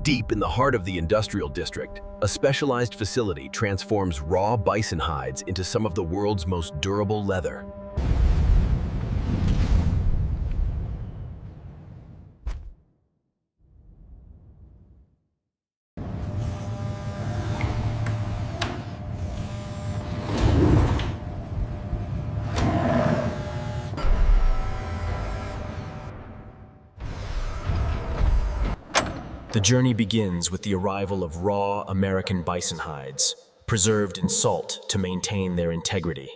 Deep in the heart of the industrial district, a specialized facility transforms raw bison hides into some of the world's most durable leather. The journey begins with the arrival of raw American bison hides, preserved in salt to maintain their integrity.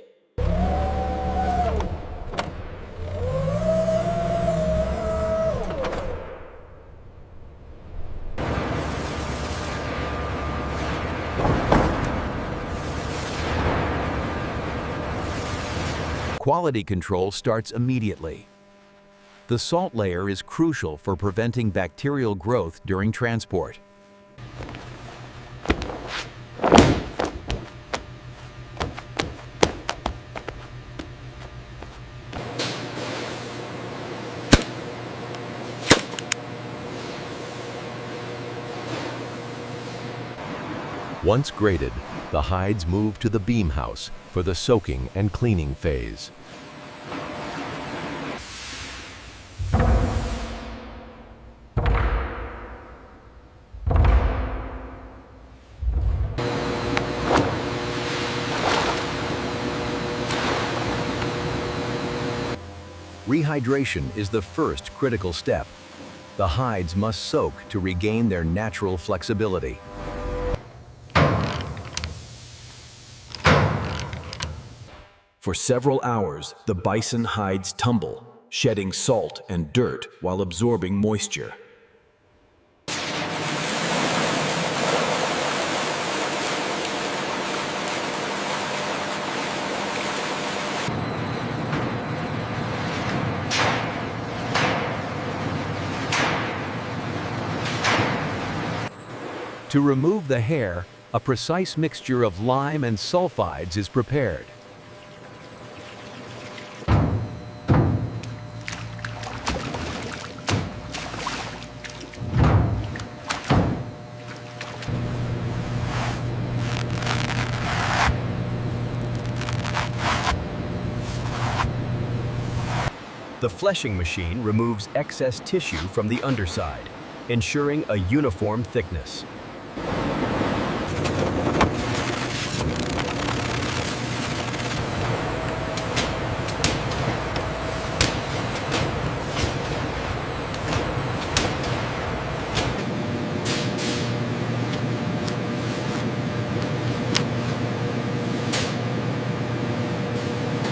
Quality control starts immediately. The salt layer is crucial for preventing bacterial growth during transport. Once graded, the hides move to the beam house for the soaking and cleaning phase. Rehydration is the first critical step. The hides must soak to regain their natural flexibility. For several hours, the bison hides tumble, shedding salt and dirt while absorbing moisture. To remove the hair, a precise mixture of lime and sulfides is prepared. The fleshing machine removes excess tissue from the underside, ensuring a uniform thickness.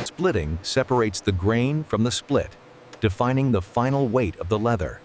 Splitting separates the grain from the split, defining the final weight of the leather.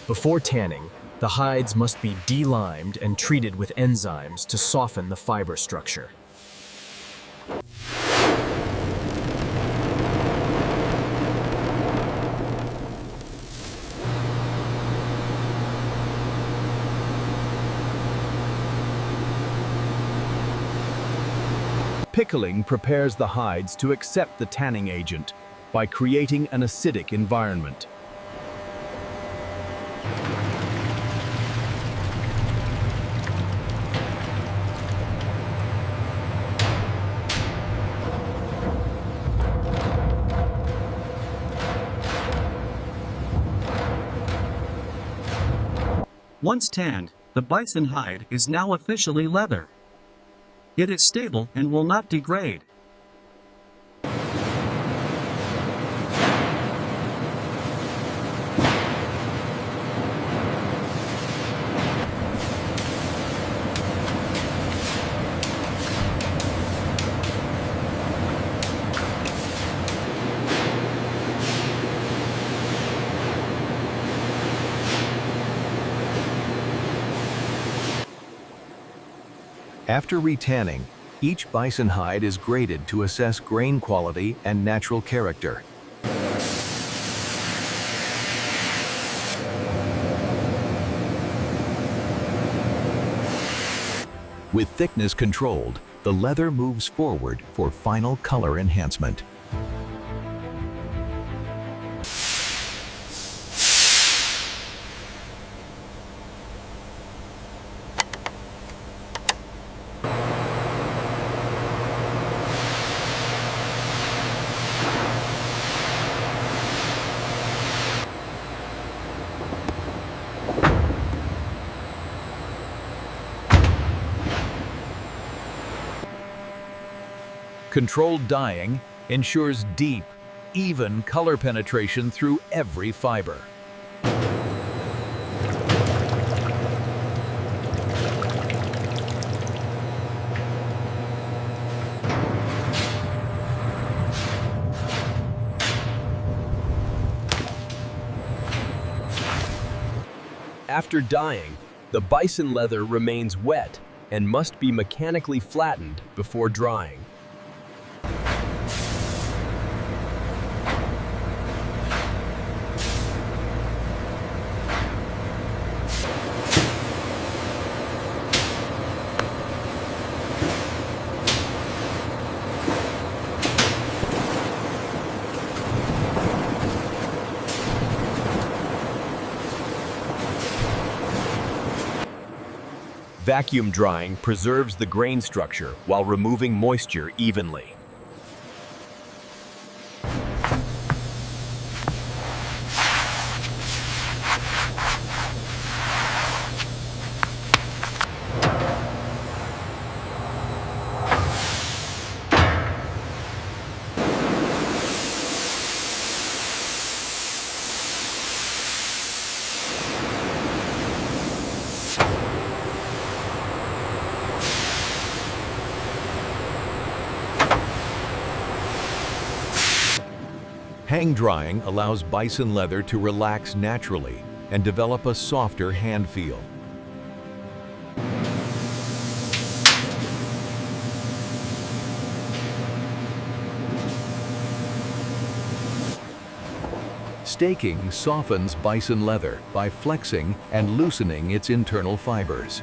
Before tanning, the hides must be delimed and treated with enzymes to soften the fiber structure. Pickling prepares the hides to accept the tanning agent by creating an acidic environment. Once tanned, the bison hide is now officially leather. It is stable and will not degrade. After retanning, Each bison hide is graded to assess grain quality and natural character. With thickness controlled, the leather moves forward for final color enhancement. Controlled dyeing ensures deep, even color penetration through every fiber. After dyeing, the bison leather remains wet and must be mechanically flattened before drying. Vacuum drying preserves the grain structure while removing moisture evenly. Hang drying allows bison leather to relax naturally and develop a softer hand feel. Staking softens bison leather by flexing and loosening its internal fibers.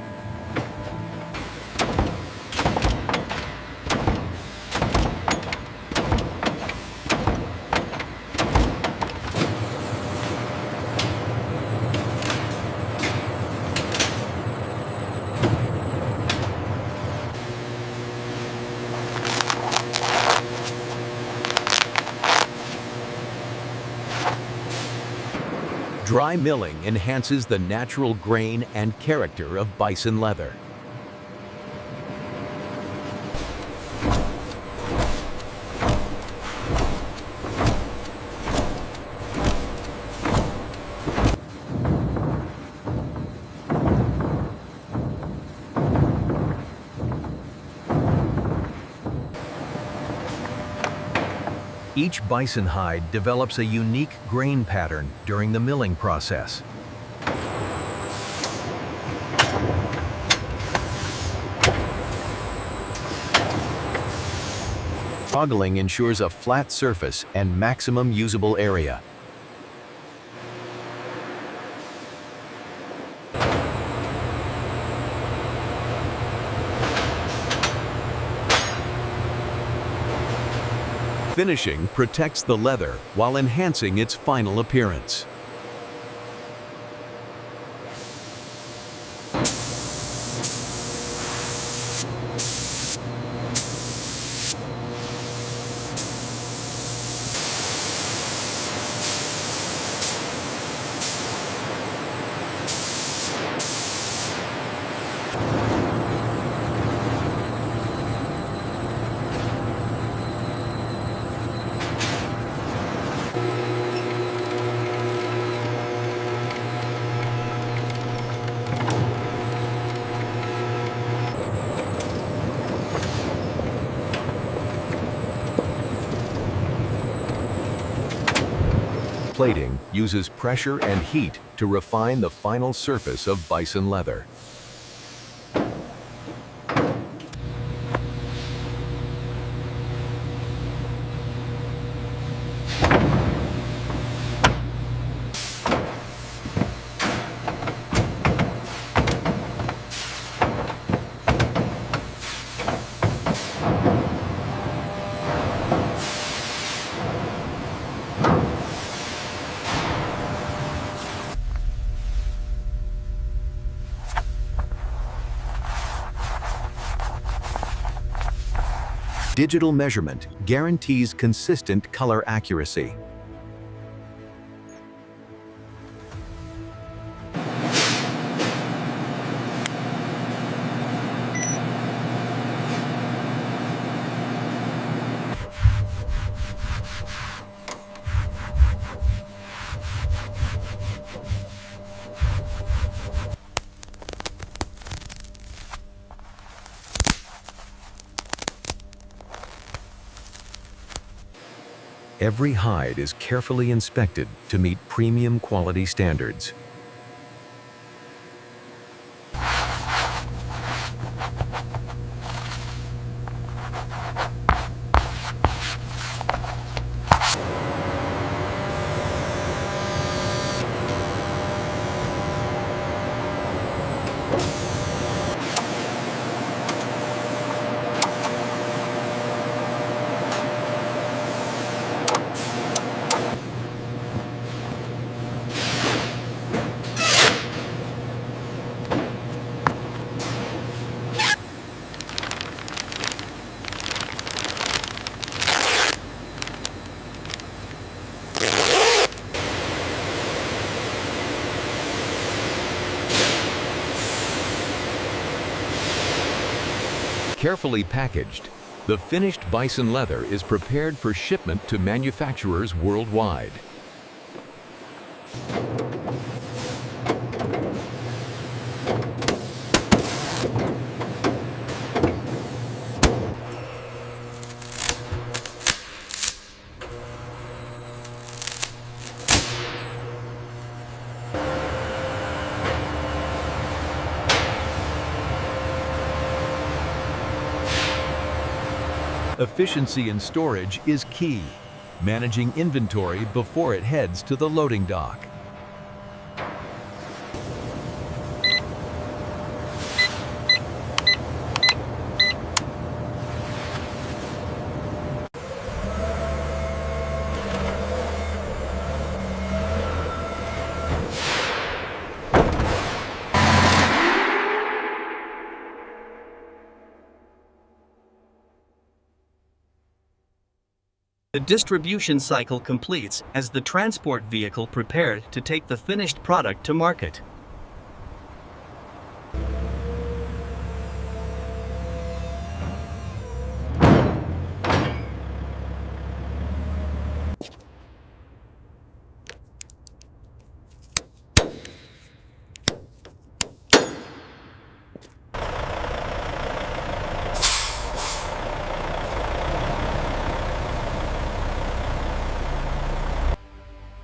Dry milling enhances the natural grain and character of bison leather. Each bison hide develops a unique grain pattern during the milling process. Toggling ensures a flat surface and maximum usable area. Finishing protects the leather while enhancing its final appearance. Plating uses pressure and heat to refine the final surface of bison leather. digital measurement guarantees consistent color accuracy. Every hide is carefully inspected to meet premium quality standards. Carefully packaged, the finished bison leather is prepared for shipment to manufacturers worldwide. Efficiency in storage is key, managing inventory before it heads to the loading dock. The distribution cycle completes as the transport vehicle prepared to take the finished product to market.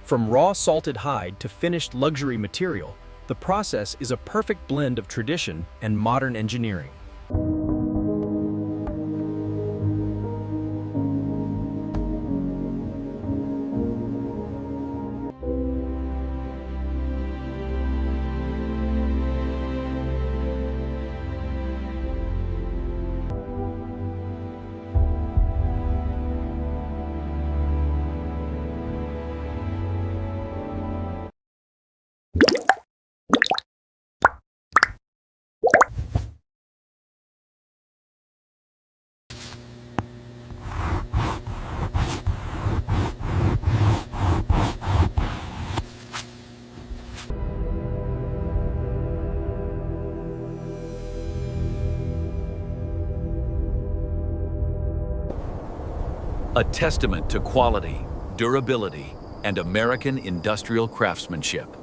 From raw salted hide to finished luxury material, the process is a perfect blend of tradition and modern engineering. A testament to quality, durability, and American industrial craftsmanship.